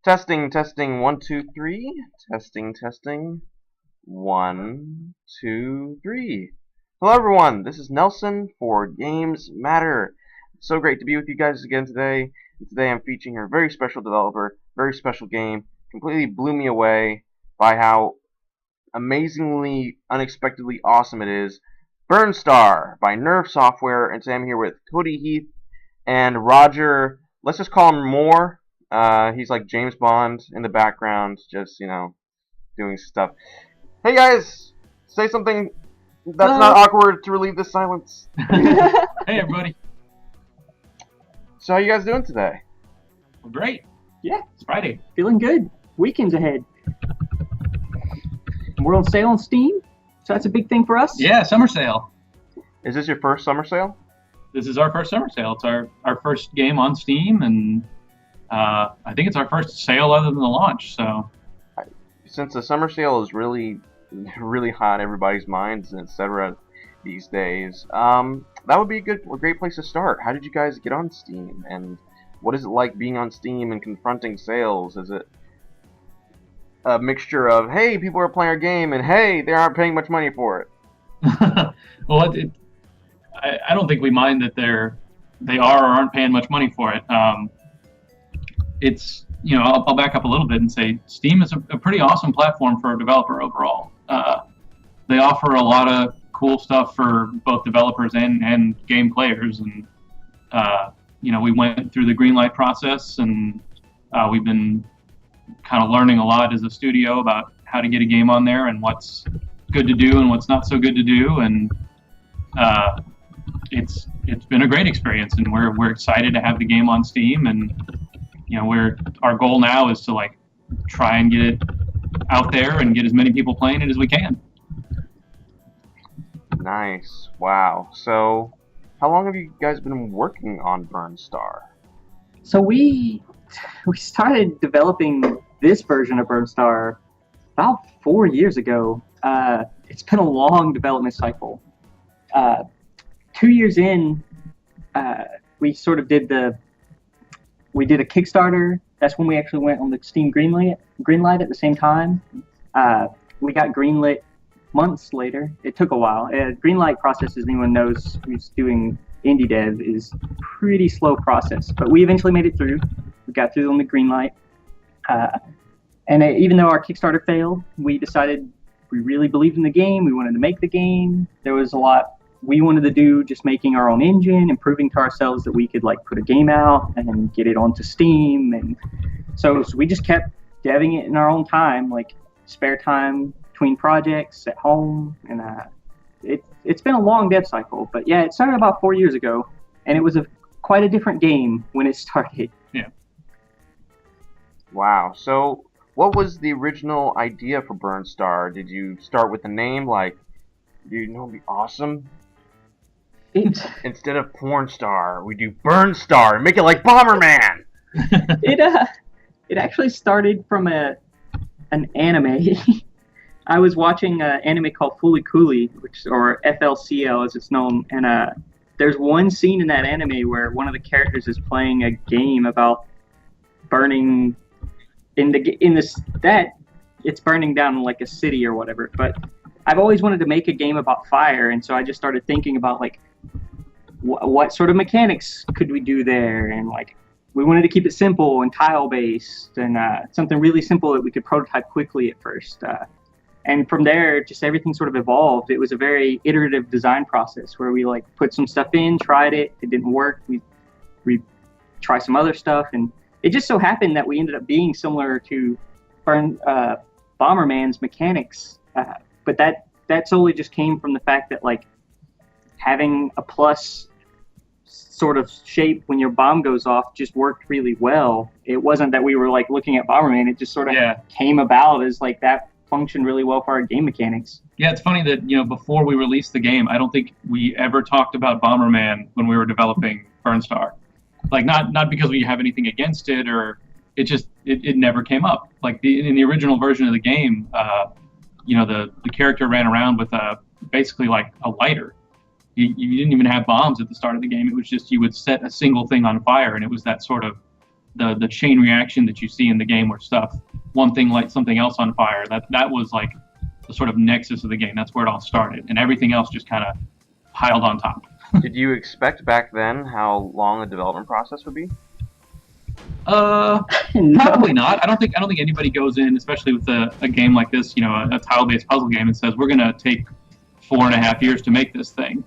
Testing, testing, 1, 2, 3. Testing, 1, 2, 3. Hello, everyone. This is Nelson for GamesMatter. It's so great to be with you guys again today. And today I'm featuring a very special developer, very special game. Completely blew me away by how amazingly, unexpectedly awesome it is. Burnstar by Nerve Software. And today I'm here with Cody Heath and Roger. Let's just call him Moore. He's like James Bond in the background, just, doing stuff. Hey guys, say something that's not awkward to relieve the silence. Hey everybody. So how you guys doing today? Well, great. Yeah, It's Friday. feeling good. Weekend's ahead. We're on sale on Steam, so that's a big thing for us. Yeah, summer sale. Is this your first summer sale? This is our first summer sale. It's our first game on Steam, and I think it's our first sale other than the launch. So Since the summer sale is really, really hot in everybody's minds, etc. these days, that would be a great place to start. How did you guys get on Steam, and what is it like being on Steam and confronting sales? Is it a mixture of, hey, people are playing our game, and hey, they aren't paying much money for it? well, I don't think we mind that they are or aren't paying much money for it. It's I'll back up a little bit and say Steam is a pretty awesome platform for a developer overall. They offer a lot of cool stuff for both developers and game players, and we went through the greenlight process, and we've been kind of learning a lot as a studio about how to get a game on there and what's good to do and what's not so good to do, and it's been a great experience, and we're excited to have the game on Steam, and our goal now is to try and get it out there and get as many people playing it as we can. Nice. Wow. So, how long have you guys been working on Burnstar? So we started developing this version of Burnstar about 4 years ago. It's been a long development cycle. 2 years in, we sort of did a Kickstarter. That's when we actually went on the Steam greenlight at the same time. We got greenlit months later. It took a while. Greenlight process, as anyone knows who's doing indie dev, is a pretty slow process. But we eventually made it through. We got through on the greenlight. Even though our Kickstarter failed, we decided we really believed in the game. We wanted to make the game. There was a lot we wanted to do, just making our own engine and proving to ourselves that we could put a game out and get it onto Steam. And so we just kept deving it in our own time, spare time between projects at home. And it's been a long dev cycle, but yeah, it started about 4 years ago, and it was quite a different game when it started. Yeah. Wow. So, what was the original idea for Burnstar? Did you start with the name, it'd be awesome? Instead of Porn Star, we do Burnstar and make it like Bomberman. It actually started from an anime. I was watching an anime called Fooly Cooly, or FLCL as it's known, and there's one scene in that anime where one of the characters is playing a game about burning it's burning down a city or whatever. But I've always wanted to make a game about fire, and so I just started thinking about what sort of mechanics could we do there, and we wanted to keep it simple and tile based, and something really simple that we could prototype quickly at first. And from there, just everything sort of evolved. It was a very iterative design process where we put some stuff in, tried it didn't work, we try some other stuff, and it just so happened that we ended up being similar to Bomberman's mechanics. But that solely just came from the fact that having a plus sort of shape when your bomb goes off just worked really well. It wasn't that we were looking at Bomberman. It just sort of came about as that functioned really well for our game mechanics. Yeah, it's funny that before we released the game, I don't think we ever talked about Bomberman when we were developing Burnstar. Not because we have anything against it, or it never came up. In the original version of the game, the character ran around with basically a lighter. You didn't even have bombs at the start of the game. It was just you would set a single thing on fire, and it was that sort of the chain reaction that you see in the game where one thing lights something else on fire. That was like the sort of nexus of the game. That's where it all started, and everything else just kind of piled on top. Did you expect back then how long the development process would be? No. Probably not. I don't think anybody goes in, especially with a game like this, a tile-based puzzle game, and says we're going to take 4.5 years to make this thing.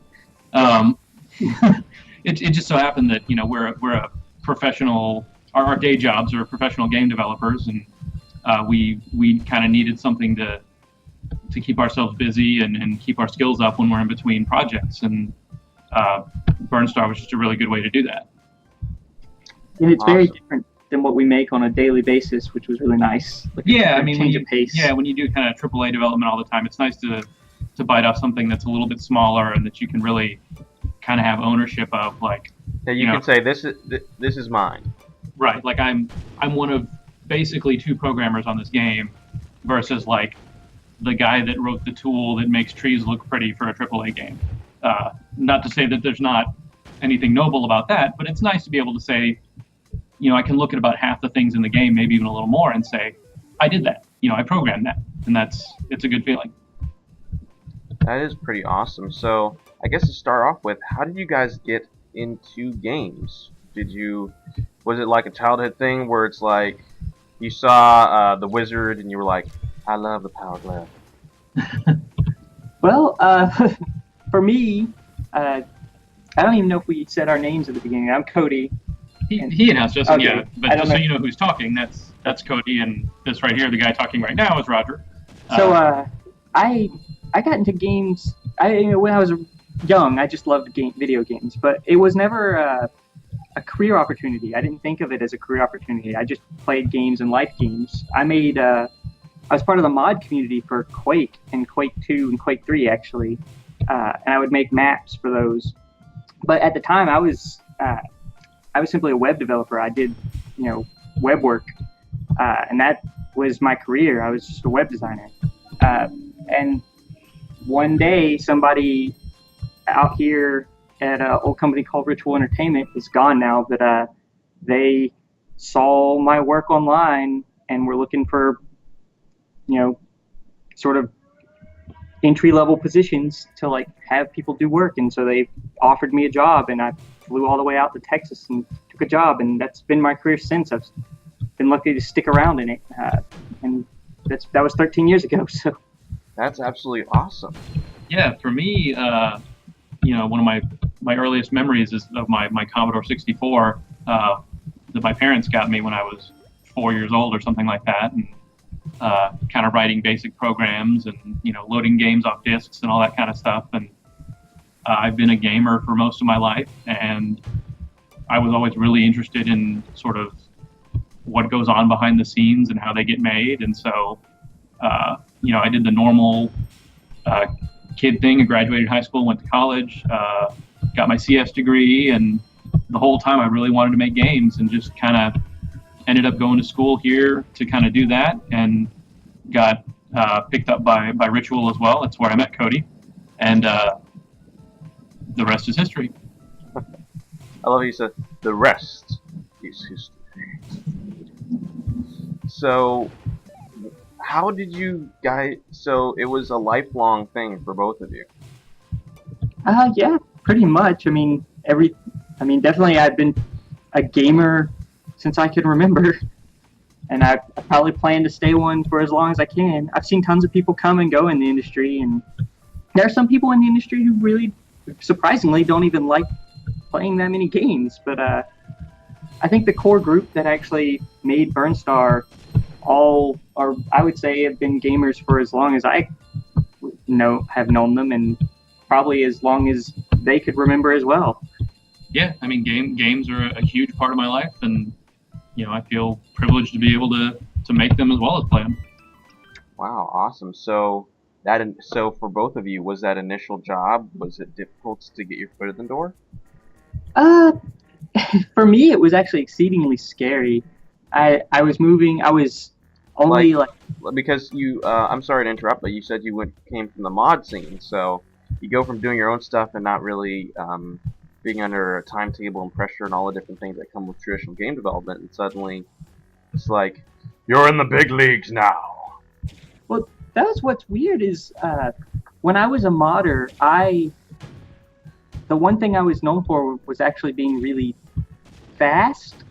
It just so happened that we're a professional. Our day jobs are professional game developers, and we kind of needed something to keep ourselves busy and keep our skills up when we're in between projects, and Burnstar was just a really good way to do that. And it's very different than what we make on a daily basis, which was really nice. Like change of pace. Yeah, when you do kind of AAA development all the time, it's nice to bite off something that's a little bit smaller and that you can really kind of have ownership of. Like, yeah, you can say this is mine. Right. Like I'm one of basically 2 programmers on this game, versus like the guy that wrote the tool that makes trees look pretty for a AAA game. Not to say that there's not anything noble about that, but it's nice to be able to say, I can look at about half the things in the game, maybe even a little more, and say, I did that. I programmed that, and it's a good feeling. That is pretty awesome. So I guess to start off with, how did you guys get into games? Was it like a childhood thing where it's like you saw the wizard and you were like, I love the power glove? Well, for me, I don't even know if we said our names at the beginning. I'm Cody. He announced us, okay. Yeah, but just so you know who's talking, that's Cody, and this right here, the guy talking right now, is Roger. So I got into games. When I was young, I just loved video games, but it was never a career opportunity. I didn't think of it as a career opportunity. I just played games and liked games. I was part of the mod community for Quake and Quake 2 and Quake 3 actually, and I would make maps for those. But at the time, I was simply a web developer. I did, web work, and that was my career. I was just a web designer. And one day, somebody out here at an old company called Ritual Entertainment, is gone now, but they saw my work online and were looking for, sort of entry-level positions to like have people do work, and so they offered me a job, and I flew all the way out to Texas and took a job, and that's been my career since. I've been lucky to stick around in it, and that was 13 years ago. So that's absolutely awesome. Yeah, for me, one of my earliest memories is of my Commodore 64 that my parents got me when I was 4 years old or something like that, and kind of writing basic programs and loading games off disks and all that kind of stuff. And I've been a gamer for most of my life, and I was always really interested in sort of what goes on behind the scenes and how they get made. And so, I did the normal kid thing. I graduated high school, went to college, got my CS degree, and the whole time I really wanted to make games, and just kind of ended up going to school here to kind of do that, and got picked up by Ritual as well. That's where I met Cody, and the rest is history. I love how you said the rest is history. So, how did you guys? So it was a lifelong thing for both of you. Yeah, pretty much. I mean, definitely I've been a gamer since I can remember, and I probably plan to stay one for as long as I can. I've seen tons of people come and go in the industry, and there are some people in the industry who really, surprisingly, don't even like playing that many games. But I think the core group that actually made Burnstar I would say, have been gamers for as long as I have known them, and probably as long as they could remember as well. Yeah, I mean, games are a huge part of my life, and I feel privileged to be able to make them as well as play them. Wow, awesome. So for both of you, was that initial job, was it difficult to get your foot in the door? For me, it was actually exceedingly scary. I was only because you I'm sorry to interrupt, but you said you came from the mod scene, so you go from doing your own stuff and not really being under a timetable and pressure and all the different things that come with traditional game development, and suddenly it's like, you're in the big leagues now. Well, that's what's weird is when I was a modder, the one thing I was known for was actually being really fast,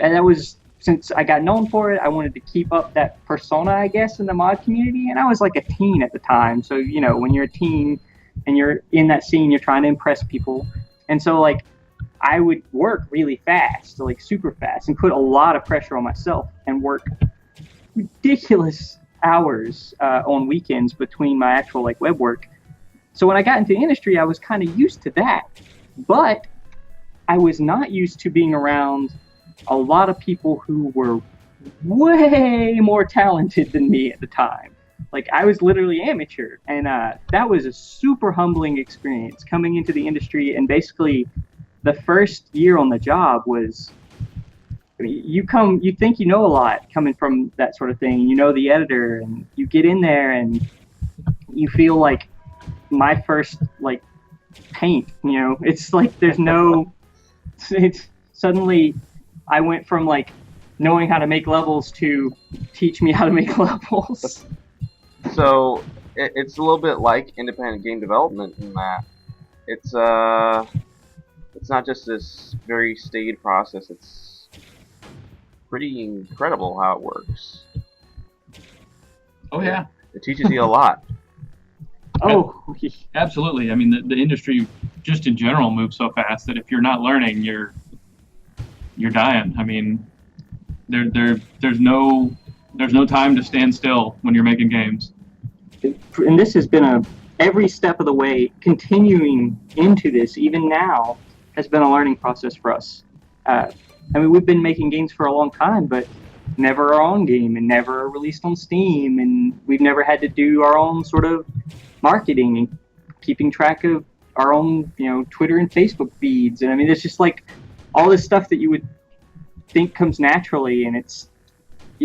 and that was, since I got known for it, I wanted to keep up that persona, I guess, in the mod community, and I was like a teen at the time, so, you know, when you're a teen and you're in that scene, you're trying to impress people, and so, like, I would work really fast, like super fast, and put a lot of pressure on myself, and work ridiculous hours on weekends between my actual, like, web work. So when I got into the industry, I was kind of used to that, but I was not used to being around a lot of people who were way more talented than me at the time. Like, I was literally amateur, and that was a super humbling experience coming into the industry. And basically, the first year on the job was, I mean, you think you know a lot coming from that sort of thing. You know the editor, and you get in there, and you feel like my first, like, paint. You know, it's like there's no. It's suddenly, I went from, like, knowing how to make levels to teach me how to make levels. So it's a little bit like independent game development in that it's not just this very staid process. It's pretty incredible how it works. Oh yeah, it teaches you a lot. Oh, absolutely. I mean, the industry just in general moves so fast that if you're not learning, you're dying. I mean, there's no time to stand still when you're making games. And this has been every step of the way, continuing into this, even now, has been a learning process for us. I mean, we've been making games for a long time, but never our own game, and never released on Steam, and we've never had to do our own sort of marketing and keeping track of our own, you know, Twitter and Facebook feeds. And I mean, it's just like all this stuff that you would think comes naturally, and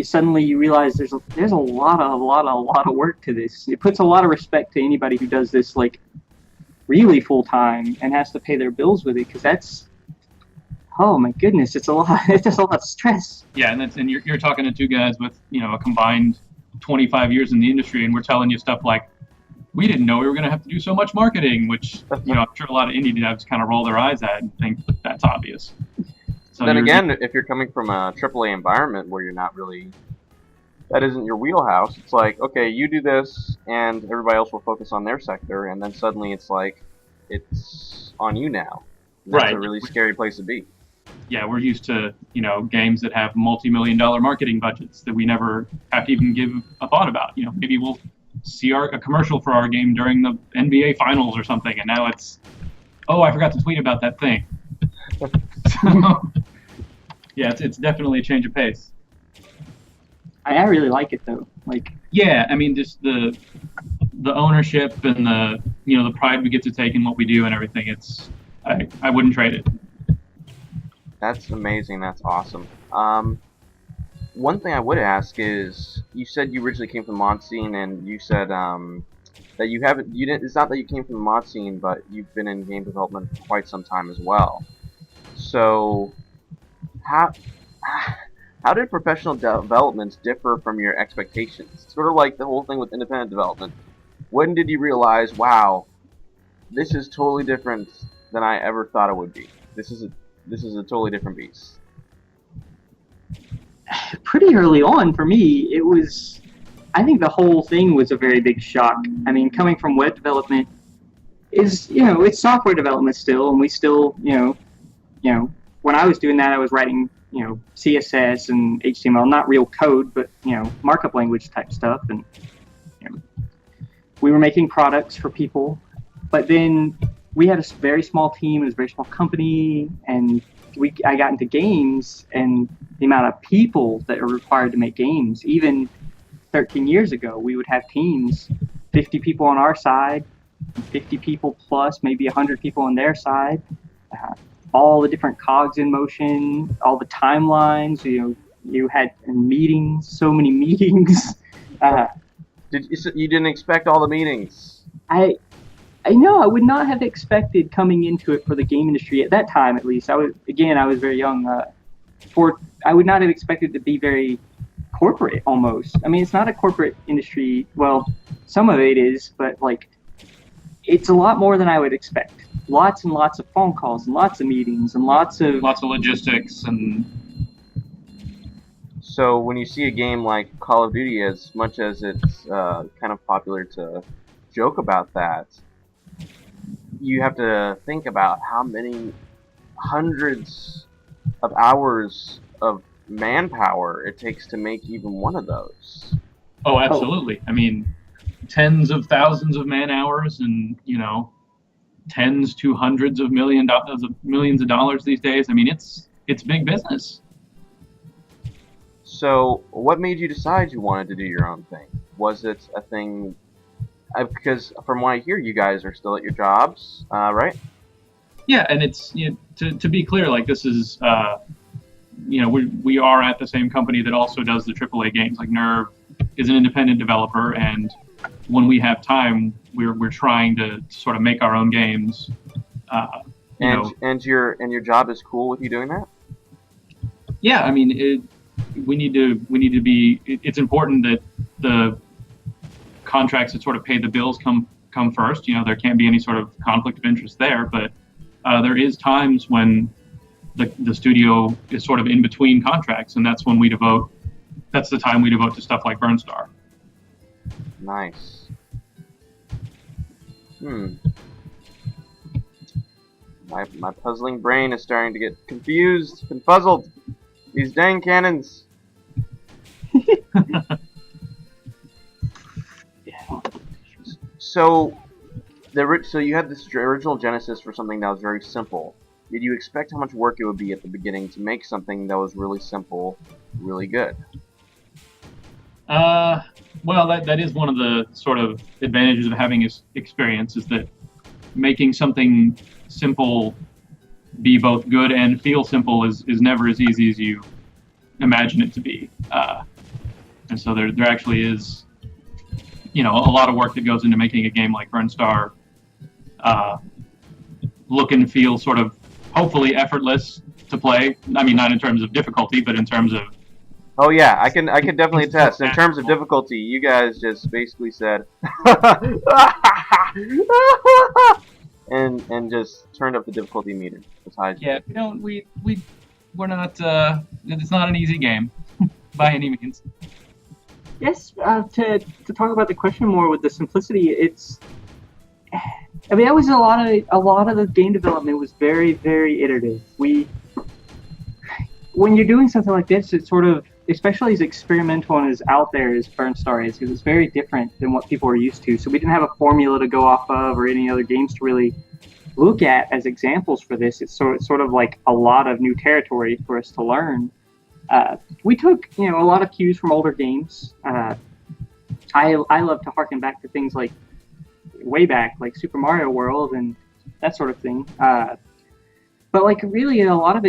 suddenly you realize there's a lot of work to this. It puts a lot of respect to anybody who does this, like, really full time and has to pay their bills with it, because that's, oh my goodness, it's a lot. It's just a lot of stress. Yeah, and you're talking to two guys with, you know, a combined 25 years in the industry, and we're telling you stuff like, we didn't know we were going to have to do so much marketing, which, you know, I'm sure a lot of indie devs kind of roll their eyes at and think that's obvious. So then again, if you're coming from a AAA environment where you're not really, that isn't your wheelhouse, it's like, okay, you do this, and everybody else will focus on their sector, and then suddenly it's like, it's on you now. And that's right. a really scary place to be. Yeah, we're used to, you know, games that have multi-million-dollar marketing budgets that we never have to even give a thought about. You know, maybe we'll see a commercial for our game during the NBA Finals or something, and now it's, oh, I forgot to tweet about that thing. So, yeah, it's definitely a change of pace. I really like it, though. Like, yeah, I mean, just the ownership and the pride we get to take in what we do and everything. I wouldn't trade it. That's amazing. That's awesome. One thing I would ask is, you said you originally came from the mod scene, and you said that you haven't. You didn't. It's not that you came from the mod scene, but you've been in game development for quite some time as well. So, how did professional developments differ from your expectations? Sort of like the whole thing with independent development. When did you realize, wow, this is totally different than I ever thought it would be? This is a totally different beast. Pretty early on for me, it was, I think the whole thing was a very big shock. I mean, coming from web development is, you know, it's software development still, and we still, you know, when I was doing that, I was writing, you know, CSS and HTML, not real code, but, you know, markup language type stuff, and, you know, we were making products for people, but then we had a very small team, it was a very small company, and I got into games, and the amount of people that are required to make games, even 13 years ago, we would have teams, 50 people on our side, 50 people plus maybe 100 people on their side, all the different cogs in motion, all the timelines, you know, you had meetings, so many meetings. You didn't expect all the meetings? I know I would not have expected coming into it for the game industry at that time, at least. I was very young. I would not have expected to be very corporate almost. I mean, it's not a corporate industry. Well, some of it is, but like, it's a lot more than I would expect. Lots and lots of phone calls, and lots of meetings, and lots of logistics and. So when you see a game like Call of Duty, as much as it's kind of popular to joke about that, you have to think about how many hundreds of hours of manpower it takes to make even one of those. Oh, absolutely. I mean, tens of thousands of man hours, and tens to hundreds of millions of dollars these days. I mean, it's big business. So, what made you decide you wanted to do your own thing? Was it a thing? Because from what I hear, you guys are still at your jobs, right? Yeah, and it's to be clear, like this is we are at the same company that also does the AAA games. Like Nerve is an independent developer, and when we have time, we're trying to sort of make our own games. And your job is cool with you doing that? Yeah, I mean, we need to be. It's important that the contracts that sort of pay the bills come first. There can't be any sort of conflict of interest there, but there is times when the studio is sort of in between contracts, and that's when that's the time we devote to stuff like Burnstar. Nice. My puzzling brain is starting to get confused and puzzled. These dang cannons. So you had this original genesis for something that was very simple. Did you expect how much work it would be at the beginning to make something that was really simple, really good? Well, that is one of the sort of advantages of having this experience, is that making something simple be both good and feel simple is never as easy as you imagine it to be. And so there actually is, a lot of work that goes into making a game like Burnstar look and feel sort of hopefully effortless to play. I mean, not in terms of difficulty, but in terms of. Oh yeah, I can definitely attest. In terms of difficulty, you guys just basically said, and just turned up the difficulty meter. Yeah, we're not. It's not an easy game, by any means. Yes, to talk about the question more with the simplicity, that was a lot of the game development was very, very iterative. When you're doing something like this, it's sort of, especially as experimental and as out there as Burnstar is, because it's very different than what people are used to. So we didn't have a formula to go off of or any other games to really look at as examples for this. It's sort of like a lot of new territory for us to learn. We took a lot of cues from older games. I love to harken back to things like way back, like Super Mario World and that sort of thing. But like really, a lot of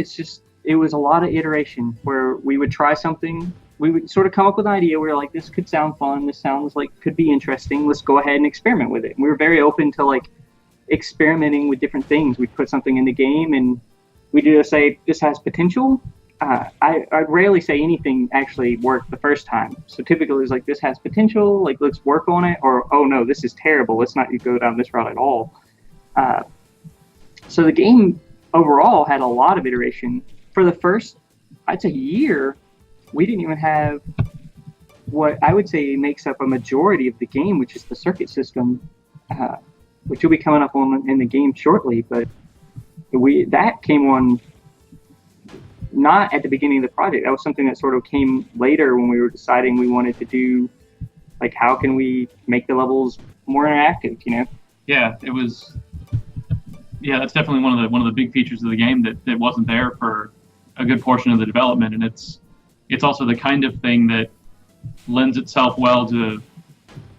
it was a lot of iteration where we would try something. We would sort of come up with an idea. We were like, this could sound fun. This sounds like could be interesting. Let's go ahead and experiment with it. And we were very open to like experimenting with different things. We'd put something in the game and we'd just say, this has potential. I'd rarely say anything actually worked the first time. So typically it was like, this has potential, like let's work on it, or oh no, this is terrible, let's not go down this route at all. So the game overall had a lot of iteration. For the first, I'd say year, we didn't even have what I would say makes up a majority of the game, which is the circuit system, which will be coming up on in the game shortly, but that came on not at the beginning of the project. That was something that sort of came later when we were deciding we wanted to do, like, how can we make the levels more interactive, Yeah, it was. Yeah, that's definitely one of the big features of the game that wasn't there for a good portion of the development, and it's also the kind of thing that lends itself well to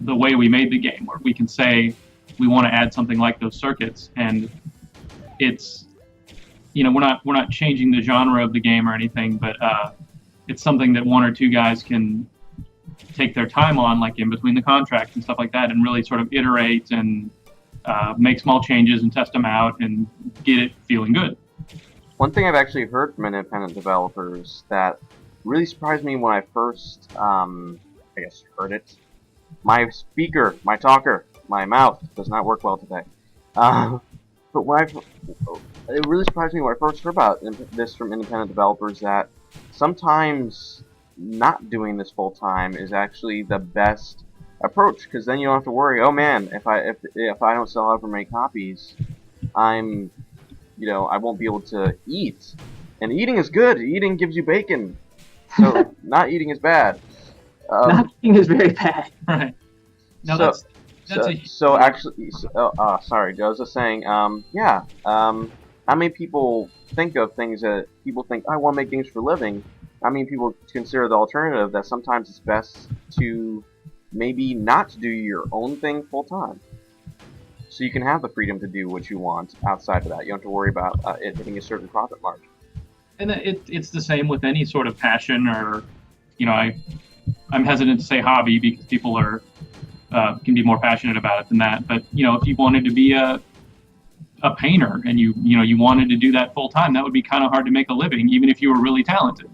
the way we made the game, where we can say we want to add something like those circuits, and it's. We're not changing the genre of the game or anything, but it's something that one or two guys can take their time on, like in between the contracts and stuff like that, and really sort of iterate and make small changes and test them out and get it feeling good. One thing I've actually heard from independent developers that really surprised me when I first, heard it. My speaker, my talker, my mouth does not work well today. But it really surprised me when I first heard about this from independent developers that sometimes not doing this full time is actually the best approach, because then you don't have to worry. Oh man, if I don't sell however many copies, I won't be able to eat. And eating is good. Eating gives you bacon. So not eating is bad. Not eating is very bad. Right. No, sorry, I was just saying, how many people think of things that people think, I want to make games for a living? How many people consider the alternative that sometimes it's best to maybe not do your own thing full time? So you can have the freedom to do what you want outside of that. You don't have to worry about it hitting a certain profit margin. And it's the same with any sort of passion, or, I'm hesitant to say hobby because people can be more passionate about it than that. But, if you wanted to be a painter and you wanted to do that full time, that would be kind of hard to make a living, even if you were really talented.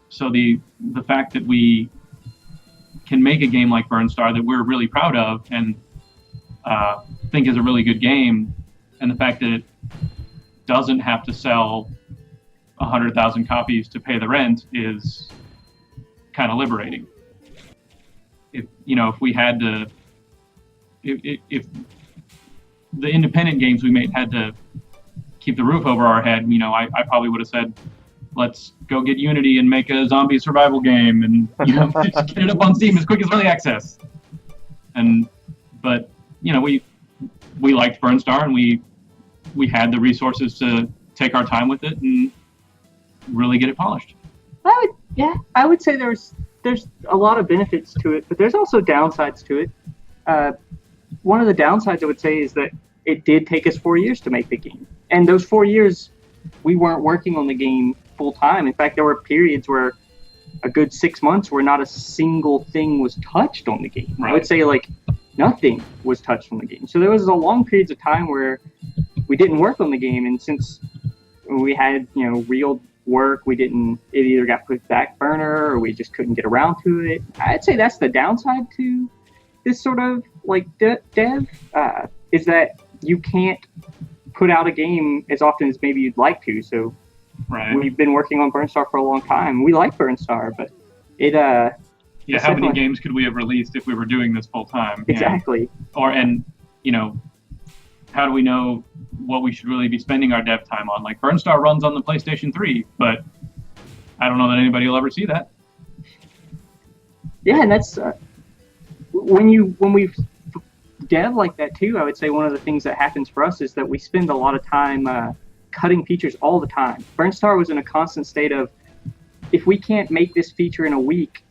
So the fact that we can make a game like Burnstar that we're really proud of and think is a really good game, and the fact that it doesn't have to sell 100,000 copies to pay the rent is kind of liberating. If we had to, if the independent games we made had to keep the roof over our head, I probably would have said, let's go get Unity and make a zombie survival game and just get it up on Steam as quick as early access. But we liked Burnstar, and we had the resources to take our time with it and really get it polished. I would say there's a lot of benefits to it, but there's also downsides to it. One of the downsides I would say is that it did take us 4 years to make the game, and those 4 years we weren't working on the game full time. In fact, there were periods where a good 6 months where not a single thing was touched on the game. Right. I would say nothing was touched on the game. So there was a long periods of time where we didn't work on the game, and since we had real work, it either got put back burner or we just couldn't get around to it. I'd say that's the downside to this sort of dev, is that you can't put out a game as often as maybe you'd like to. So right. We've been working on Burnstar for a long time. We like Burnstar, but it how many games could we have released if we were doing this full time? Exactly. How do we know what we should really be spending our dev time on? Like, Burnstar runs on the PlayStation 3, but I don't know that anybody will ever see that. Yeah, and that's when we dev like that too. I would say one of the things that happens for us is that we spend a lot of time cutting features all the time. Burnstar was in a constant state of, if we can't make this feature in a week,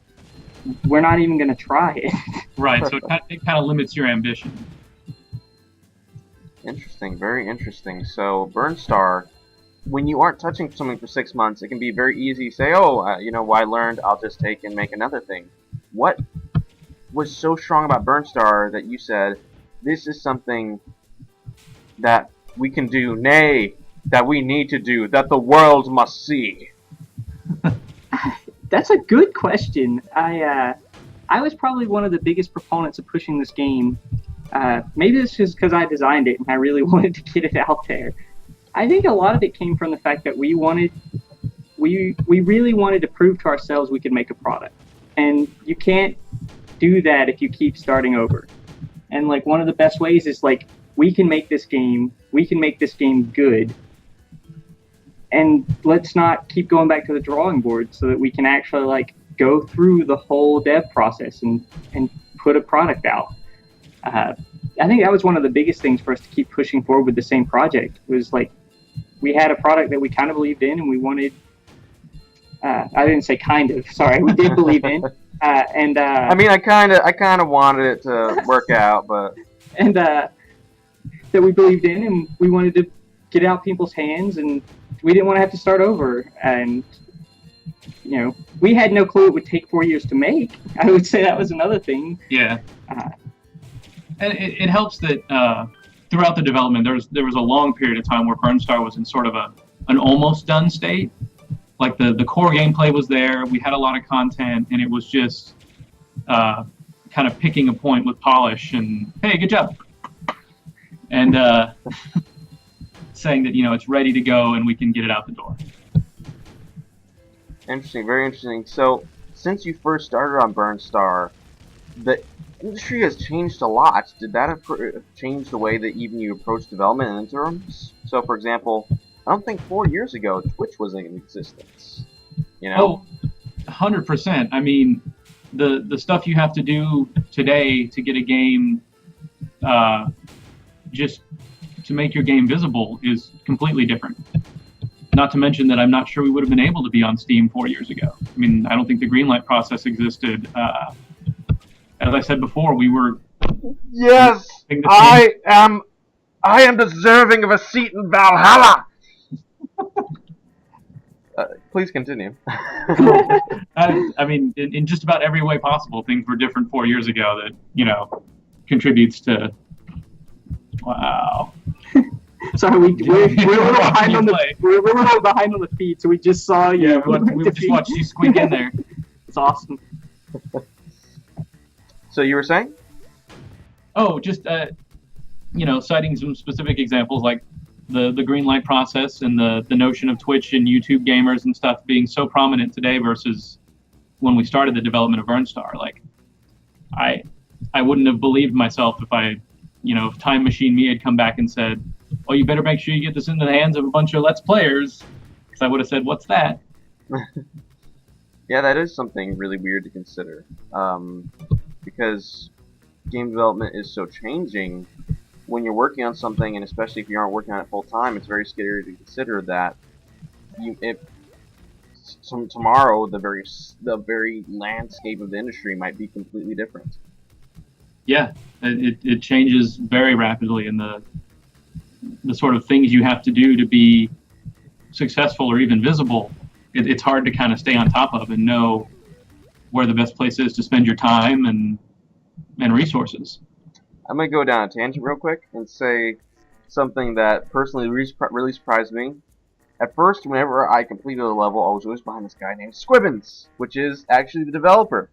we're not even going to try it. Right, so it kind of limits your ambition. Interesting, very interesting. So Burnstar, when you aren't touching something for 6 months, it can be very easy to say, I learned, I'll just take and make another thing. What was so strong about Burnstar that you said, this is something that we can do, nay, that we need to do, that the world must see? That's a good question. I was probably one of the biggest proponents of pushing this game. Maybe it's just because I designed it and I really wanted to get it out there. I think a lot of it came from the fact that we really wanted to prove to ourselves we could make a product. And you can't do that if you keep starting over. And one of the best ways is we can make this game good. And let's not keep going back to the drawing board so that we can actually go through the whole dev process and put a product out. I think that was one of the biggest things for us to keep pushing forward with the same project. Was we had a product that we kind of believed in, and we wanted. I didn't say kind of. Sorry, we did believe in. I kind of wanted it to work out, but. And that we believed in, and we wanted to get it out people's hands, and we didn't want to have to start over. And we had no clue it would take 4 years to make. I would say that was another thing. Yeah. And it helps that throughout the development, there was a long period of time where Burnstar was in sort of an almost done state. Like the core gameplay was there, we had a lot of content, and it was just kind of picking a point with polish and, hey, good job. And saying that, it's ready to go and we can get it out the door. Interesting, very interesting. So, since you first started on Burnstar, the industry has changed a lot. Did that change the way that even you approach development in interims? So, for example, I don't think 4 years ago Twitch was in existence. Oh, 100%. I mean, the stuff you have to do today to get a game, just to make your game visible, is completely different. Not to mention that I'm not sure we would have been able to be on Steam 4 years ago. I mean, I don't think the greenlight process existed. As I said before, we were... Yes! I am deserving of a seat in Valhalla! Please continue. I mean, in just about every way possible, things were different 4 years ago that, contributes to... Wow. Sorry, we're a little behind on the feed, so we just saw you. Yeah, we just watched you squeak in there. It's awesome. So you were saying? Oh, just citing some specific examples like the green light process and the notion of Twitch and YouTube gamers and stuff being so prominent today versus when we started the development of Burnstar. Like, I wouldn't have believed myself if Time Machine me had come back and said, "Oh, you better make sure you get this into the hands of a bunch of Let's Players," because I would have said, "What's that?" Yeah, that is something really weird to consider, because game development is so changing. When you're working on something, and especially if you aren't working on it full time, it's very scary to consider that tomorrow the very landscape of the industry might be completely different. Yeah, it changes very rapidly, and the sort of things you have to do to be successful or even visible, it's hard to kind of stay on top of and know where the best place is to spend your time and resources. I'm going to go down a tangent real quick and say something that personally really surprised me. At first, whenever I completed a level, I was always behind this guy named Squibbins, which is actually the developer.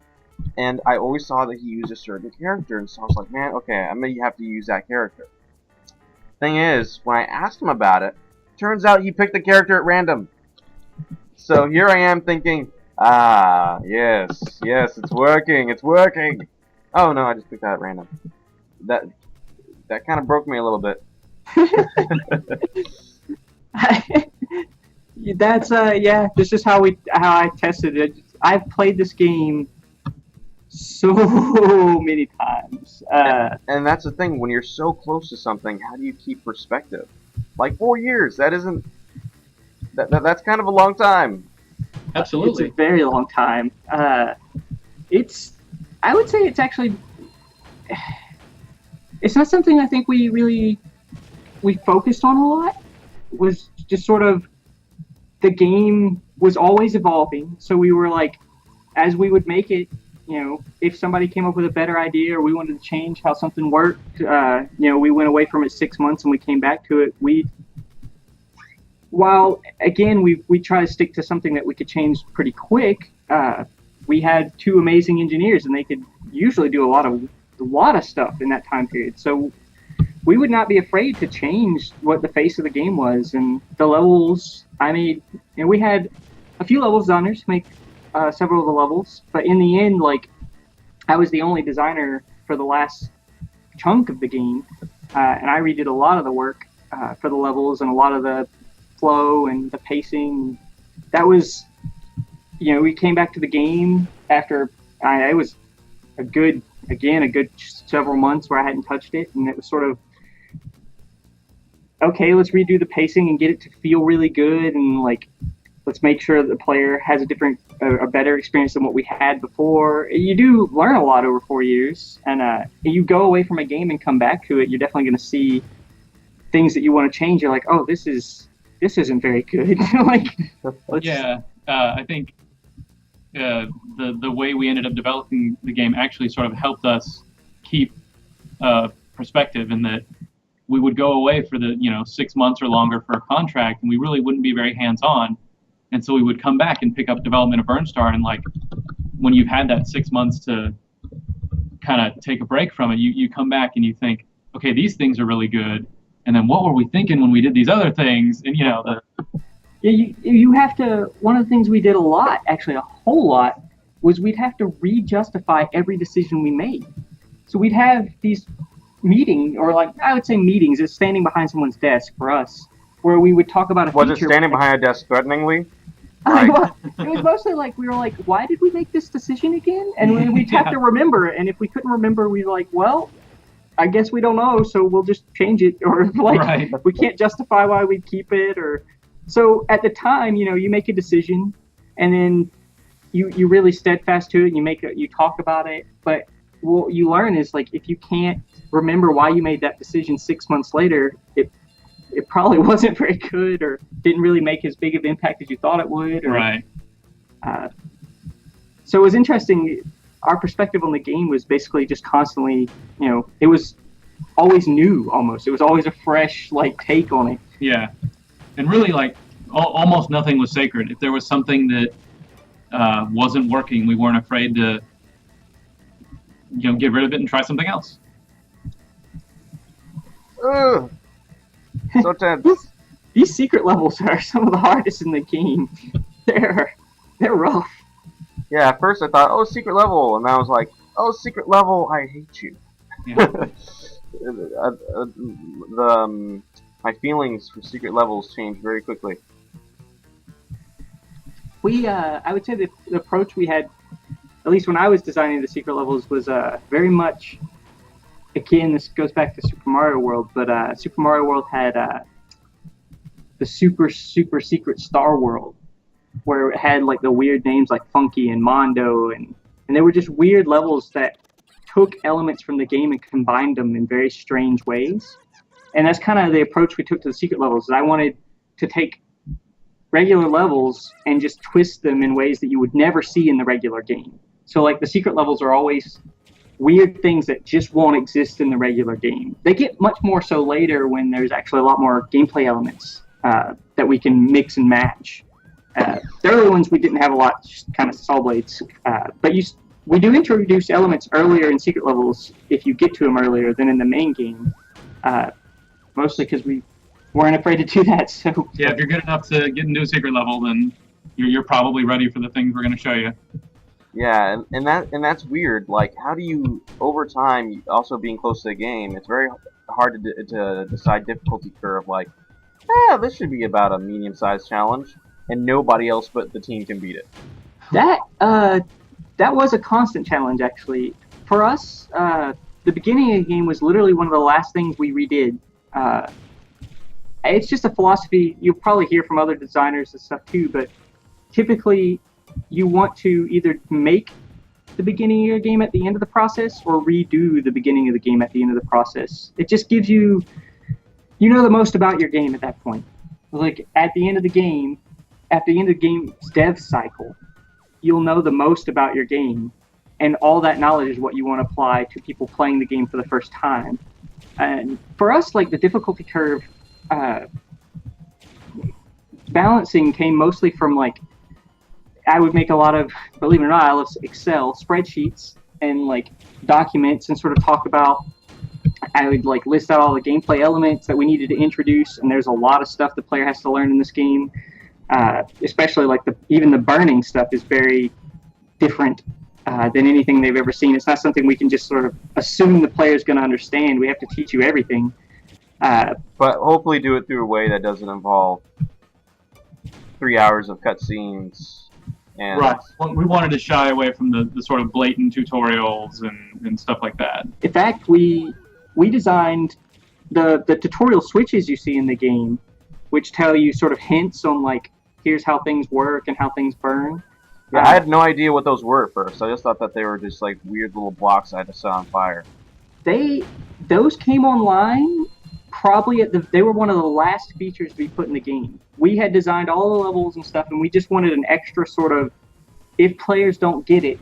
And I always saw that he used a certain character, and so I was like, man, okay, I'm going to have to use that character. Thing is, when I asked him about it, turns out he picked the character at random. So here I am thinking, yes, it's working. Oh no, I just picked that at random. That kind of broke me a little bit. That's this is how I tested it. I've played this game so many times. And that's the thing, when you're so close to something, how do you keep perspective? Like 4 years, that's kind of a long time. Absolutely. It's a very long time. I would say it's actually, it's not something I think we focused on a lot. It was just sort of, the game was always evolving, so we were like, as we would make it, if somebody came up with a better idea or we wanted to change how something worked, we went away from it 6 months and we came back to it. While again we try to stick to something that we could change pretty quick, we had two amazing engineers and they could usually do a lot of stuff in that time period. So we would not be afraid to change what the face of the game was. And the levels, we had a few level designers make several of the levels, but in the end, I was the only designer for the last chunk of the game, and I redid a lot of the work for the levels and a lot of the flow and the pacing. That was, we came back to the game after it was a good several months where I hadn't touched it, and it was sort of, okay, let's redo the pacing and get it to feel really good, and let's make sure that the player has a better experience than what we had before. You do learn a lot over 4 years, and you go away from a game and come back to it, you're definitely going to see things that you want to change. You're like, oh, this isn't very good. I think the way we ended up developing the game actually sort of helped us keep perspective, in that we would go away for the 6 months or longer for a contract, and we really wouldn't be very hands-on. And so we would come back and pick up development of Burnstar, and like when you've had that 6 months to kind of take a break from it, you come back and you think, okay, these things are really good, and then what were we thinking when we did these other things? And you have to. One of the things we did a lot, actually a whole lot, was we'd have to re-justify every decision we made. So we'd have these meetings, or like I would say meetings, is standing behind someone's desk for us, where we would talk about a feature. Was it standing behind a desk threateningly? It was mostly like we were like, why did we make this decision again? And we'd have to remember it, and if we couldn't remember, we'd like, well, I guess we don't know, so we'll just change it, or like we can't justify why we'd keep it, or so at the time, you make a decision, and then you really steadfast to it, and you talk about it, but what you learn is like if you can't remember why you made that decision 6 months later, it probably wasn't very good, or didn't really make as big of impact as you thought it would. Right. So it was interesting. Our perspective on the game was basically just constantly, it was always new almost. It was always a fresh take on it. Yeah. And really almost nothing was sacred. If there was something that wasn't working, we weren't afraid to get rid of it and try something else. Ugh. So tense. These secret levels are some of the hardest in the game. They're rough. Yeah, at first I thought, oh, secret level, and I was like, oh, secret level, I hate you. Yeah. My feelings for secret levels changed very quickly. I would say the approach we had, at least when I was designing the secret levels, was very much, again, this goes back to Super Mario World, but Super Mario World had the super secret Star World, where it had the weird names like Funky and Mondo, and they were just weird levels that took elements from the game and combined them in very strange ways. And that's kind of the approach we took to the secret levels. I wanted to take regular levels and just twist them in ways that you would never see in the regular game. So the secret levels are always weird things that just won't exist in the regular game. They get much more so later when there's actually a lot more gameplay elements that we can mix and match. The early ones we didn't have a lot, just kind of saw blades. But we do introduce elements earlier in secret levels if you get to them earlier than in the main game. Mostly because we weren't afraid to do that. So yeah, if you're good enough to get into a secret level, then you're probably ready for the things we're going to show you. Yeah, and that's weird. How do you, over time, also being close to the game, it's very hard to decide difficulty curve. This should be about a medium-sized challenge, and nobody else but the team can beat it. That was a constant challenge, actually. For us, the beginning of the game was literally one of the last things we redid. It's just a philosophy you'll probably hear from other designers and stuff too, but typically you want to either make the beginning of your game at the end of the process or redo the beginning of the game at the end of the process. It just gives you the most about your game at that point. At the end of the game, at the end of the game's dev cycle, you'll know the most about your game, and all that knowledge is what you want to apply to people playing the game for the first time. And for us, the difficulty curve balancing came mostly from I would make a lot of, believe it or not, I love Excel spreadsheets and documents and sort of talk about. I would list out all the gameplay elements that we needed to introduce, and there's a lot of stuff the player has to learn in this game. Especially even the burning stuff is very different than anything they've ever seen. It's not something we can just sort of assume the player's going to understand. We have to teach you everything. But hopefully do it through a way that doesn't involve 3 hours of cutscenes. And right. We wanted to shy away from the sort of blatant tutorials and stuff like that. In fact, we designed the tutorial switches you see in the game, which tell you sort of hints on here's how things work and how things burn. Yeah, I had no idea what those were at first. I just thought that they were just weird little blocks I had to set on fire. Those came online probably they were one of the last features we put in the game. We had designed all the levels and stuff, and we just wanted an extra sort of, if players don't get it,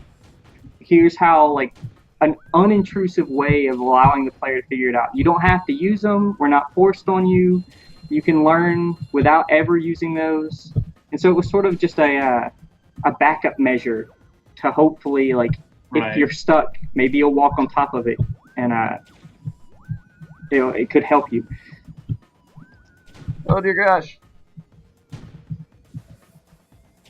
here's how an unintrusive way of allowing the player to figure it out. You don't have to use them. We're not forced on you. You can learn without ever using those. And so it was sort of just a backup measure to hopefully, like, if you're stuck, maybe you'll walk on top of it, and it could help you. Oh dear gosh.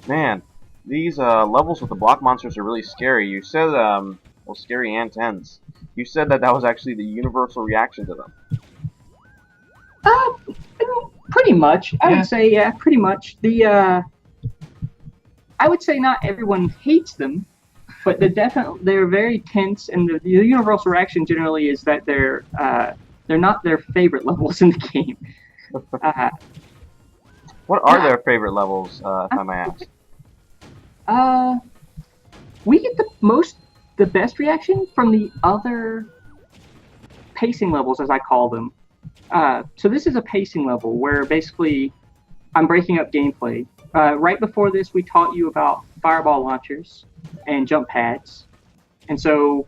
Man, these levels with the block monsters are really scary. You said, well, scary and tense. You said that was actually the universal reaction to them. Pretty much. I would say, yeah, pretty much. I would say not everyone hates them, but they're very tense, and the universal reaction generally is that they're not their favorite levels in the game. What are their favorite levels, if I may ask? We get the best reaction from the other pacing levels, as I call them. So this is a pacing level where basically I'm breaking up gameplay. Right before this, we taught you about fireball launchers and jump pads, and so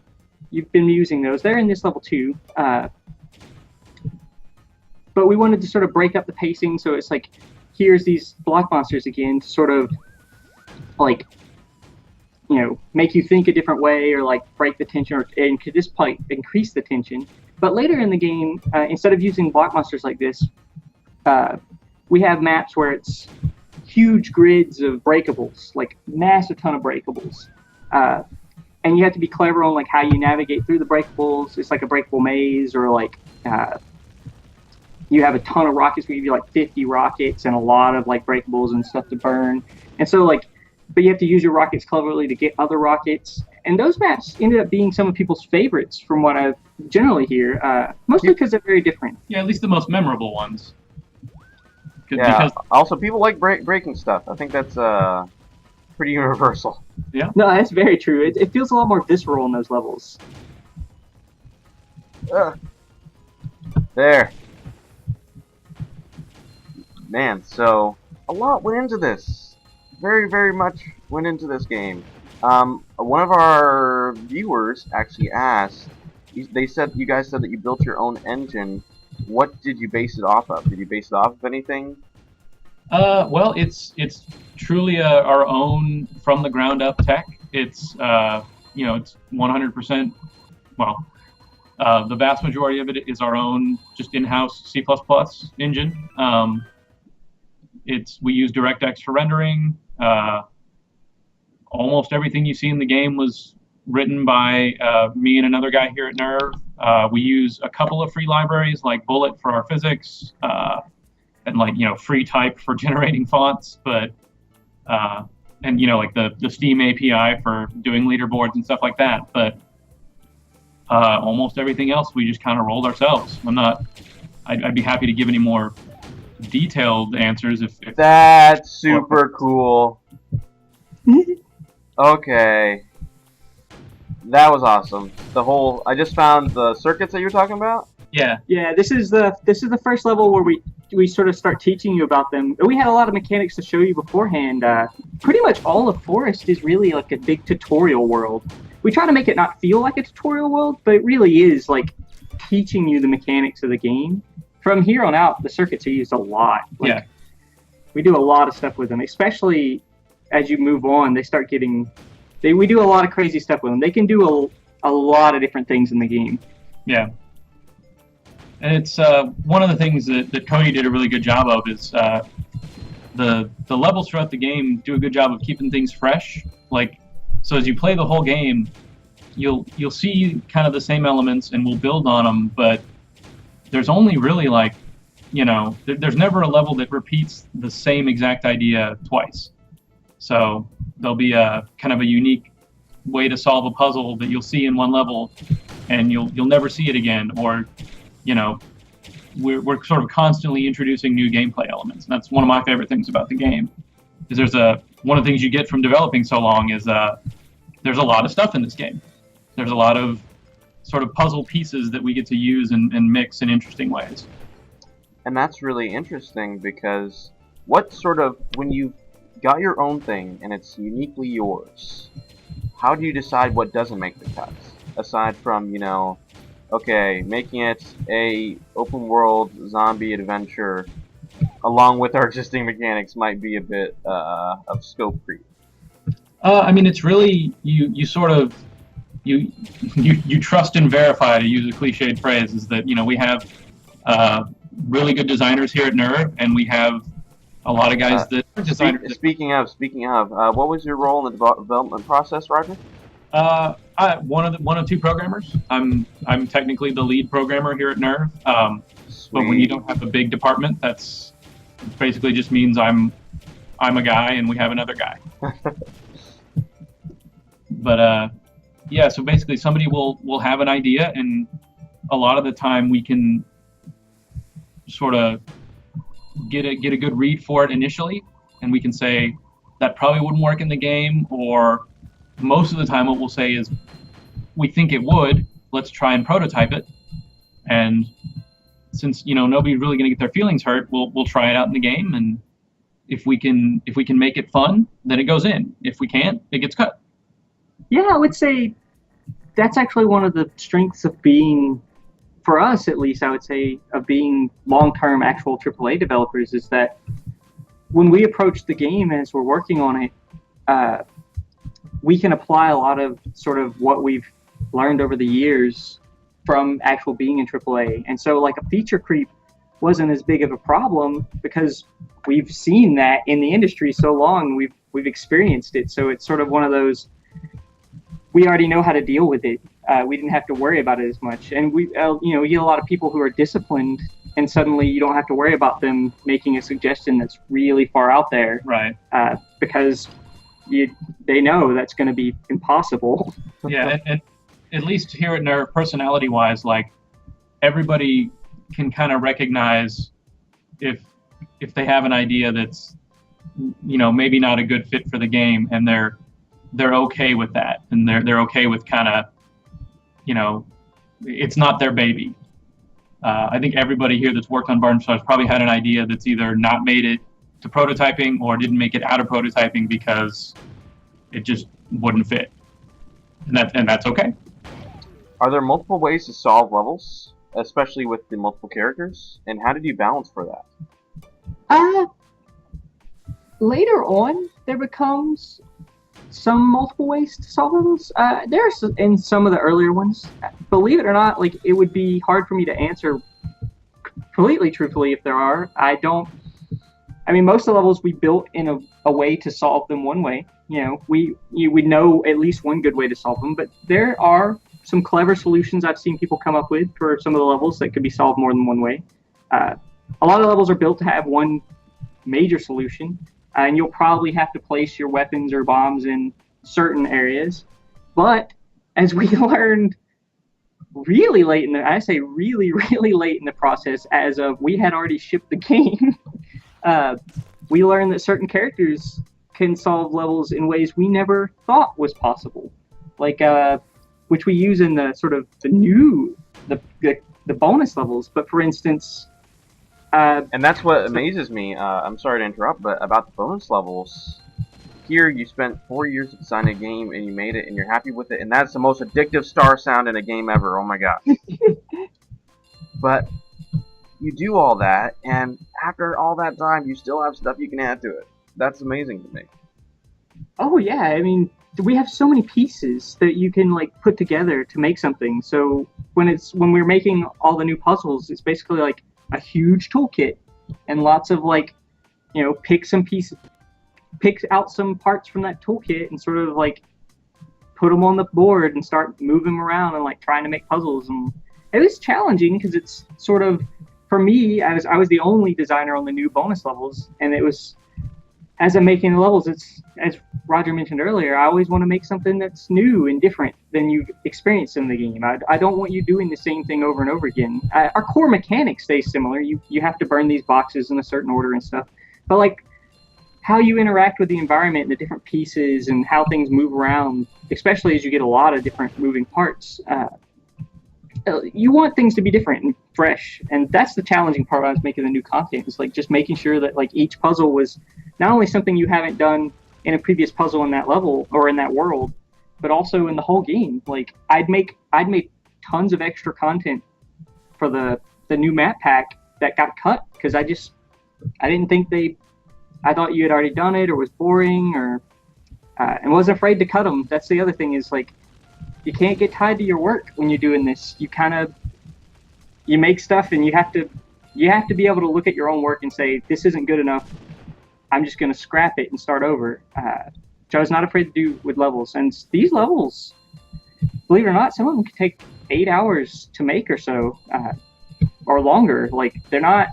you've been using those. They're in this level too. But we wanted to sort of break up the pacing, so it's like, here's these block monsters again to sort of, like, you know, make you think a different way, or like break the tension, and could this probably increase the tension. But later in the game, instead of using block monsters like this, we have maps where it's huge grids of breakables, like massive ton of breakables. And you have to be clever on like how you navigate through the breakables. It's like a breakable maze, or like you have a ton of rockets. We give you like 50 rockets and a lot of like breakables and stuff to burn. And so like, but you have to use your rockets cleverly to get other rockets. And those maps ended up being some of people's favorites from what I generally hear, mostly because they're very different. Yeah, at least the most memorable ones. Yeah, because also people like breaking stuff. I think that's pretty universal. Yeah. No, that's very true. It feels a lot more visceral in those levels. There. Man, so a lot went into this. Very, very much went into this game. One of our viewers actually asked, you guys said that you built your own engine. What did you base it off of? Did you base it off of anything? Well, it's truly our own from the ground up tech. It's you know, it's 100%. Well, the vast majority of it is our own, just in-house C++ engine. We use DirectX for rendering. Almost everything you see in the game was written by me and another guy here at Nerve. We use a couple of free libraries like Bullet for our physics, and like, you know, free type for generating fonts, but and you know, like the Steam API for doing leaderboards and stuff like that. But almost everything else we just kind of rolled ourselves. I'd be happy to give any more detailed answers if That's super cool. Okay. That was awesome. I just found the circuits that you were talking about. Yeah. Yeah, this is the first level where we sort of start teaching you about them. We had a lot of mechanics to show you beforehand. Pretty much all of Forest is really like a big tutorial world. We try to make it not feel like a tutorial world, but it really is like teaching you the mechanics of the game. From here on out, the circuits are used a lot. Like, Yeah. We do a lot of stuff with them, especially as you move on. They start getting. We do a lot of crazy stuff with them. They can do a lot of different things in the game. Yeah. And it's one of the things that Cody did a really good job of is the levels throughout the game do a good job of keeping things fresh. Like, so as you play the whole game, you'll see kind of the same elements and we'll build on them, but there's only really like, you know, there's never a level that repeats the same exact idea twice. So there'll be a kind of a unique way to solve a puzzle that you'll see in one level and you'll never see it again. Or, you know, we're sort of constantly introducing new gameplay elements. And that's one of my favorite things about the game. Is one of the things you get from developing so long is there's a lot of stuff in this game. There's a lot of sort of puzzle pieces that we get to use and mix in interesting ways. And that's really interesting because when you got your own thing and it's uniquely yours, how do you decide what doesn't make the cuts? aside from, you know, okay, making it a open world zombie adventure along with our existing mechanics might be a bit of scope creep. I mean, it's really you sort of you trust and verify, to use a cliched phrase, is that, you know, we have really good designers here at Nerve, and we have a lot of guys that are designers. Speaking of, what was your role in the development process, Roger? One of two programmers. I'm technically the lead programmer here at Nerve. But when you don't have a big department, that's basically just means I'm a guy and we have another guy. But yeah, so basically somebody will have an idea, and a lot of the time we can sort of get a good read for it initially, and we can say that probably wouldn't work in the game, or most of the time what we'll say is we think it would, let's try and prototype it. And since, you know, nobody's really going to get their feelings hurt, we'll try it out in the game, and if we can make it fun, then it goes in. If we can't, it gets cut. Yeah, I would say that's actually one of the strengths of being, for us at least, I would say, of being long-term actual AAA developers, is that when we approach the game as we're working on it, we can apply a lot of sort of what we've learned over the years from actual being in AAA. And so like a feature creep wasn't as big of a problem because we've seen that in the industry so long, we've experienced it. So it's sort of one of those, we already know how to deal with it. We didn't have to worry about it as much. And we, you know, you get a lot of people who are disciplined, and suddenly you don't have to worry about them making a suggestion that's really far out there, right? Because they know that's going to be impossible. Yeah, and at least here at Nerve, personality-wise, like everybody can kind of recognize if they have an idea that's, you know, maybe not a good fit for the game, and they're okay with that, and they're okay with kind of, you know, it's not their baby. I think everybody here that's worked on Burnstar has probably had an idea that's either not made it to prototyping or didn't make it out of prototyping because it just wouldn't fit, and that's okay. Are there multiple ways to solve levels, especially with the multiple characters, and how did you balance for that? Later on, there becomes some multiple ways to solve levels. There's in some of the earlier ones. Believe it or not, like it would be hard for me to answer completely truthfully if there are. I mean, most of the levels we built in a way to solve them one way. You know, we know at least one good way to solve them, but there are some clever solutions I've seen people come up with for some of the levels that could be solved more than one way. A lot of the levels are built to have one major solution, and you'll probably have to place your weapons or bombs in certain areas. But as we learned really late really, really late in the process, as of we had already shipped the game, we learned that certain characters can solve levels in ways we never thought was possible. Like, which we use in the sort of the bonus levels. But for instance, and that's what amazes me. I'm sorry to interrupt, but about the bonus levels, here you spent 4 years to design a game and you made it and you're happy with it, and that's the most addictive star sound in a game ever. Oh my gosh. But you do all that, and after all that time, you still have stuff you can add to it. That's amazing to me. Oh yeah, I mean, we have so many pieces that you can like put together to make something. So when we're making all the new puzzles, it's basically like a huge toolkit and lots of like, you know, pick out some parts from that toolkit and sort of like put them on the board and start moving them around and like trying to make puzzles. And it was challenging because it's sort of, for me, I was the only designer on the new bonus levels, and it was, as I'm making the levels, it's, as Roger mentioned earlier, I always want to make something that's new and different than you've experienced in the game. I don't want you doing the same thing over and over again. Our core mechanics stay similar. You have to burn these boxes in a certain order and stuff. But like how you interact with the environment and the different pieces and how things move around, especially as you get a lot of different moving parts, you want things to be different and fresh. And that's the challenging part when I was making the new content. It's like just making sure that like each puzzle was not only something you haven't done in a previous puzzle in that level or in that world, but also in the whole game. Like I'd make tons of extra content for the new map pack that got cut because I didn't think I thought you had already done it or was boring or and wasn't afraid to cut them. That's the other thing is like you can't get tied to your work when you're doing this. You make stuff and you have to be able to look at your own work and say this isn't good enough. I'm just gonna scrap it and start over. Which I was not afraid to do with levels. And these levels, believe it or not, some of them can take 8 hours to make or so, or longer. Like they're not.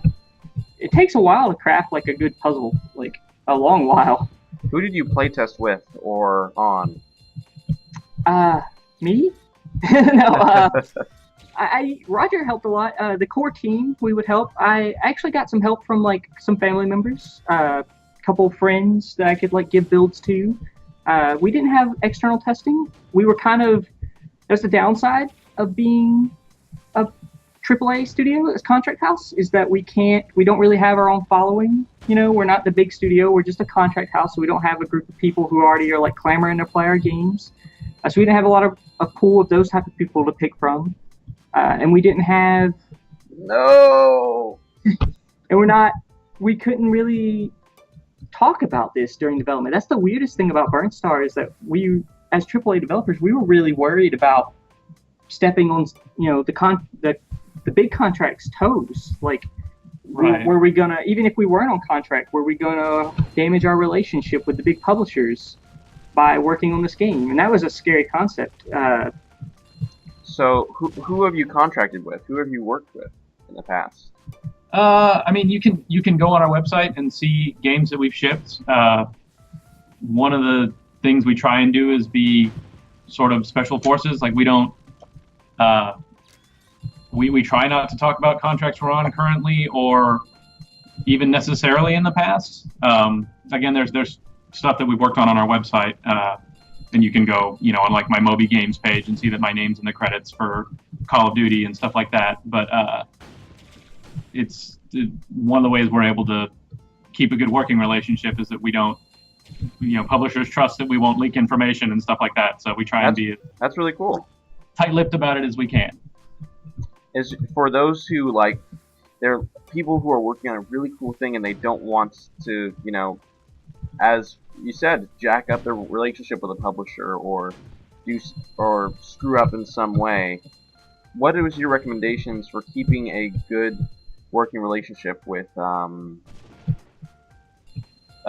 It takes a while to craft like a good puzzle, like a long while. Who did you playtest with or on? Me? No. Roger helped a lot. The core team, we would help. I actually got some help from like some family members, a couple of friends that I could like give builds to. We didn't have external testing. We were that's the downside of being a AAA studio as contract house is that we don't really have our own following. You know, we're not the big studio. We're just a contract house, so we don't have a group of people who already are like clamoring to play our games. So we didn't have a pool of those type of people to pick from. And we didn't have... No! And we couldn't really talk about this during development. That's the weirdest thing about Burnstar is that we, as AAA developers, we were really worried about stepping on, the big contract's toes. Like, Right. were we gonna, even if we weren't on contract, were we gonna damage our relationship with the big publishers by working on this game? And that was a scary concept. So, who have you contracted with? Who have you worked with in the past? I mean, you can go on our website and see games that we've shipped. One of the things we try and do is be sort of special forces. Like we don't, we try not to talk about contracts we're on currently or even necessarily in the past. Again, there's stuff that we've worked on our website. And you can go, on like my Moby Games page and see that my name's in the credits for Call of Duty and stuff like that. But it's one of the ways we're able to keep a good working relationship is that we don't, publishers trust that we won't leak information and stuff like that. So we try and be that's really cool. Tight-lipped about it as we can. Is for those who there are people who are working on a really cool thing and they don't want to, as you said, jack up their relationship with a publisher or screw up in some way. What was your recommendations for keeping a good working relationship with a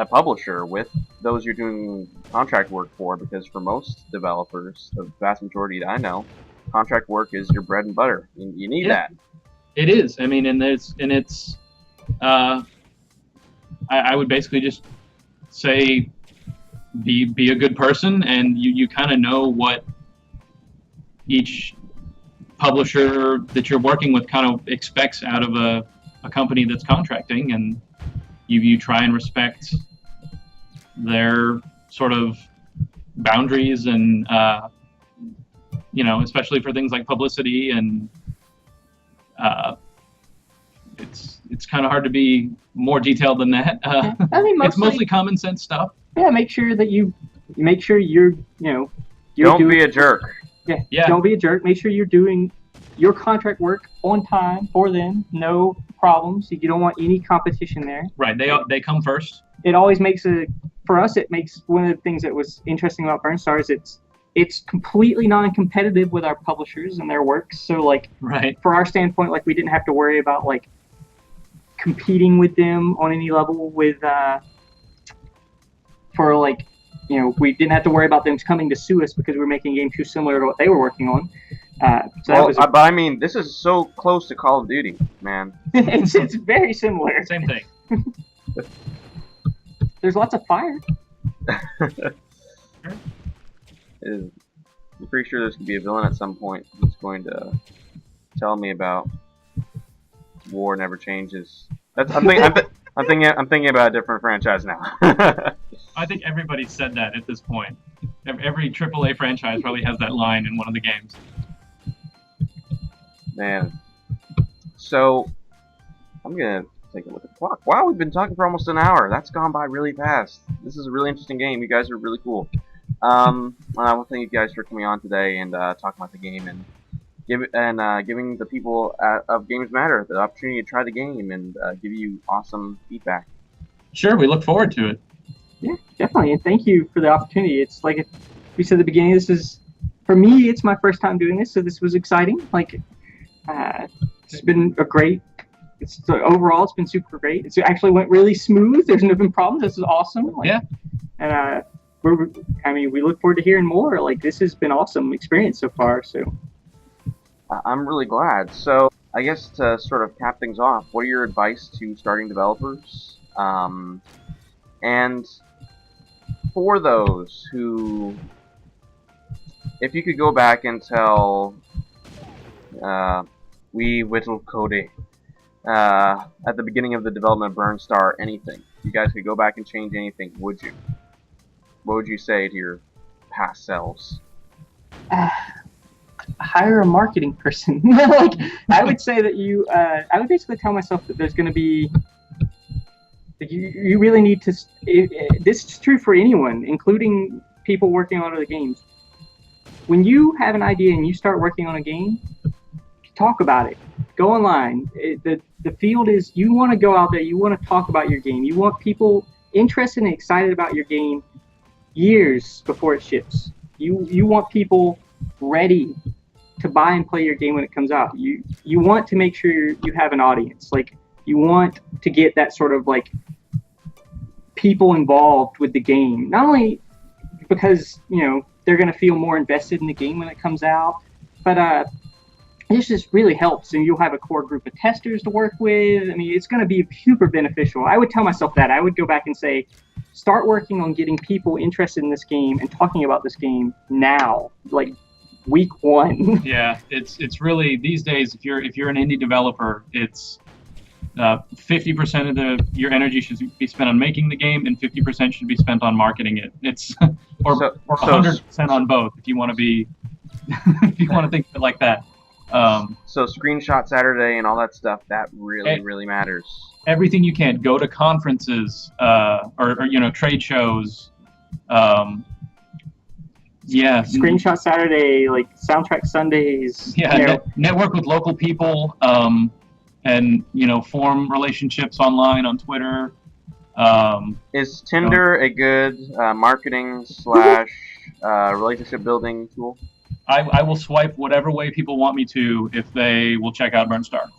publisher, with those you're doing contract work for? Because for most developers, the vast majority that I know, contract work is your bread and butter. You need that. It is. I mean, I would basically just say be a good person, and you kind of know what each publisher that you're working with kind of expects out of a company that's contracting, and you try and respect their sort of boundaries and especially for things like publicity and it's kind of hard to be more detailed than that. I mean, it's mostly common sense stuff. Yeah, make sure you're Don't be a jerk. Yeah, don't be a jerk. Make sure you're doing your contract work on time for them. No problems. You don't want any competition there. Right. They come first. It always makes for us. It makes one of the things that was interesting about Burnstar is it's completely non-competitive with our publishers and their works. So like, right. For our standpoint, like we didn't have to worry about like competing with them on any level with for like, we didn't have to worry about them coming to sue us because we were making a game too similar to what they were working on. But I mean, this is so close to Call of Duty, man. it's very similar. Same thing. There's lots of fire. I'm pretty sure there's going to be a villain at some point who's going to tell me about war never changes. I'm thinking about a different franchise now. I think everybody said that at this point. Every AAA franchise probably has that line in one of the games. Man. So, I'm going to take a look at the clock. Wow, we've been talking for almost an hour. That's gone by really fast. This is a really interesting game. You guys are really cool. I want to thank you guys for coming on today and talking about the game and giving the people of GamesMatter the opportunity to try the game and give you awesome feedback. Sure, we look forward to it. Yeah, definitely, and thank you for the opportunity. It's like we said at the beginning, this is, for me, it's my first time doing this, so this was exciting. Like, it's been overall, it's been super great. It actually went really smooth. There's no been problems. This is awesome. Like, yeah. And we look forward to hearing more. Like, this has been awesome experience so far. So I'm really glad. So I guess to sort of cap things off, what are your advice to starting developers? And for those who, if you could go back and tell we Whittle Cody at the beginning of the development of Burnstar anything, if you guys could go back and change anything, would you? What would you say to your past selves? Hire a marketing person. Like, I would say that I would basically tell myself that there's going to be, you really need to, this is true for anyone, including people working on other games. When you have an idea and you start working on a game, talk about it. Go online. The field is, you want to go out there, you want to talk about your game. You want people interested and excited about your game years before it ships. You want people ready to buy and play your game when it comes out. You want to make sure you have an audience. Like, you want to get that sort of like people involved with the game. Not only because, you know, they're going to feel more invested in the game when it comes out, but this just really helps, and you'll have a core group of testers to work with. I mean, it's going to be super beneficial. I would tell myself that. I would go back and say, start working on getting people interested in this game and talking about this game now, like week one. Yeah, it's really, these days, if you're an indie developer, it's 50% of your energy should be spent on making the game, and 50% should be spent on marketing it. It's or 100% on both if you want to be if you want to think of it like that. So Screenshot Saturday and all that stuff, that really matters. Everything you can. Go to conferences or you know, trade shows. Yeah. Screenshot Saturday, like Soundtrack Sundays. Yeah. Network with local people. And you know, form relationships online on Twitter. Is Tinder a good marketing / relationship building tool? I will swipe whatever way people want me to if they will check out Burnstar.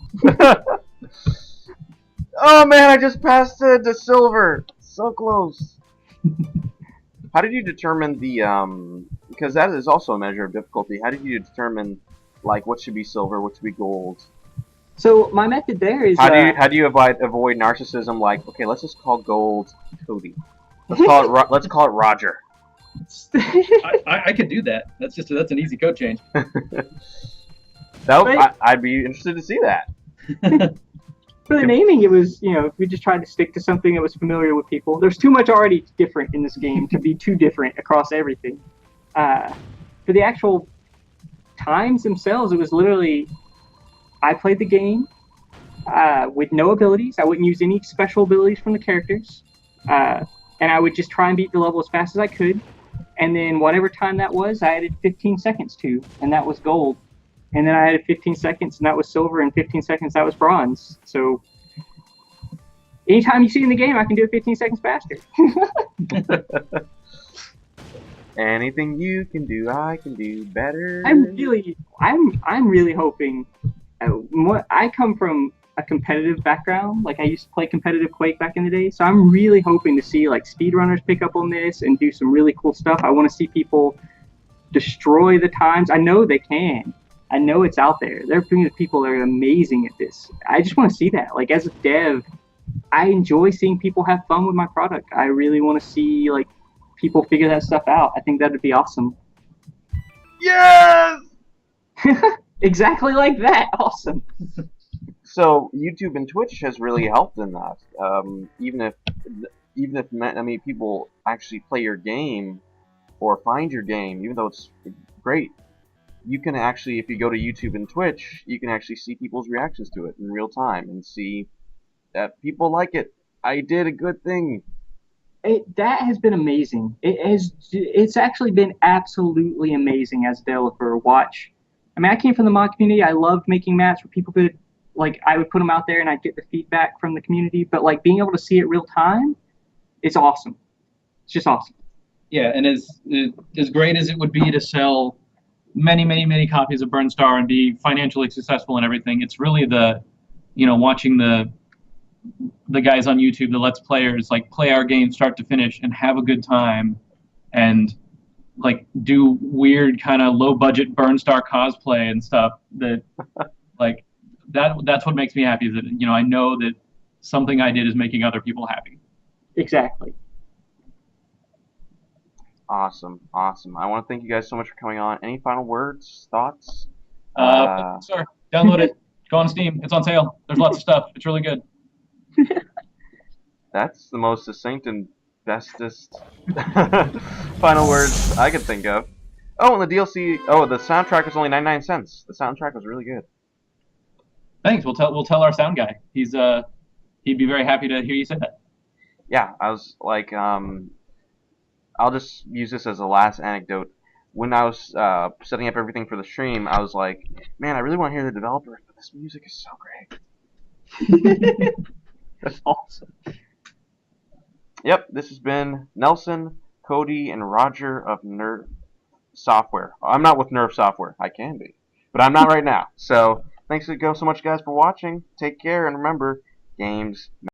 Oh man, I just passed to silver. So close. How did you determine the because that is also a measure of difficulty. How did you determine like what should be silver, what should be gold? So my method there is how do you avoid narcissism? Like, okay, let's just call gold Cody. Let's call it Roger. I could do that. That's an easy code change. I'd be interested to see that. For the naming, it was, you know, we just tried to stick to something that was familiar with people. There's too much already different in this game to be too different across everything. For the actual times themselves, it was literally, I played the game with no abilities. I wouldn't use any special abilities from the characters. And I would just try and beat the level as fast as I could. And then whatever time that was, I added 15 seconds to, and that was gold. And then I added 15 seconds, and that was silver, and 15 seconds, that was bronze. So anytime you see in the game, I can do it 15 seconds faster. Anything you can do, I can do better. I'm really hoping. I come from a competitive background. Like, I used to play competitive Quake back in the day, so I'm really hoping to see like speedrunners pick up on this and do some really cool stuff. I want to see people destroy the times. I know they can. I know it's out there. There are people that are amazing at this. I just want to see that. Like, as a dev, I enjoy seeing people have fun with my product. I really want to see like people figure that stuff out. I think that would be awesome. Yes! Exactly like that. Awesome. So YouTube and Twitch has really helped in that. Even if people actually play your game or find your game, even though it's great, you can actually, if you go to YouTube and Twitch, you can actually see people's reactions to it in real time and see that people like it. I did a good thing. That has been amazing. It's actually been absolutely amazing as a developer. Watch. I mean, I came from the mod community. I loved making maps where people could, like, I would put them out there and I'd get the feedback from the community. But like being able to see it real time, it's awesome. It's just awesome. Yeah, and as great as it would be to sell many copies of Burnstar and be financially successful and everything, it's really watching the guys on YouTube, the Let's Players, like play our game start to finish and have a good time, and like do weird kind of low budget Burnstar cosplay and stuff. That like that's what makes me happy. Is that I know that something I did is making other people happy. Exactly. Awesome. I want to thank you guys so much for coming on. Any final words, thoughts? Sir, download it. Go on Steam. It's on sale. There's lots of stuff. It's really good. That's the most succinct and bestest final words I could think of. Oh, and the DLC. Oh, the soundtrack was only 99 cents. The soundtrack was really good. Thanks. We'll tell our sound guy. He'd be very happy to hear you say that. Yeah, I was like, I'll just use this as a last anecdote. When I was setting up everything for the stream, I was like, man, I really want to hear the developers, but this music is so great. That's awesome. Yep, this has been Nelson, Cody, and Roger of Nerve Software. I'm not with Nerve Software. I can be, but I'm not right now. So thanks so much, guys, for watching. Take care, and remember, games